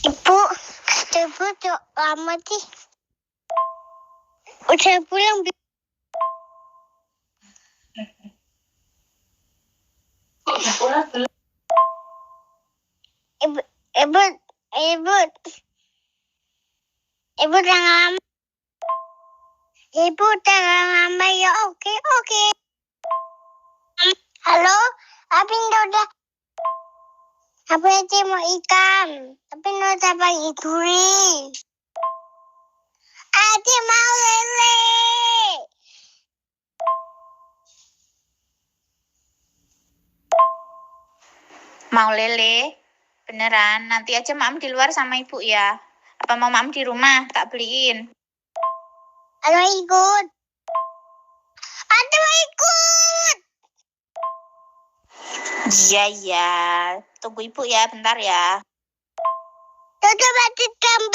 Ibu, ibu tuh lama sih. Udah pulang. Ibu, ibu, ibu, ibu jangan lama. Ibu jangan lama ya. Oke, oke. Halo, Apin udah. Apa aja mau ikan? Tapi udah pagi duri. Adi mau lele. Mau lele? Beneran? Nanti aja Mam di luar sama ibu ya. Apa mau Mam di rumah? Tak beliin. Ada ikut. Ada ikut. Iya. Tunggu ibu ya, bentar ya. Tutup aja kamu.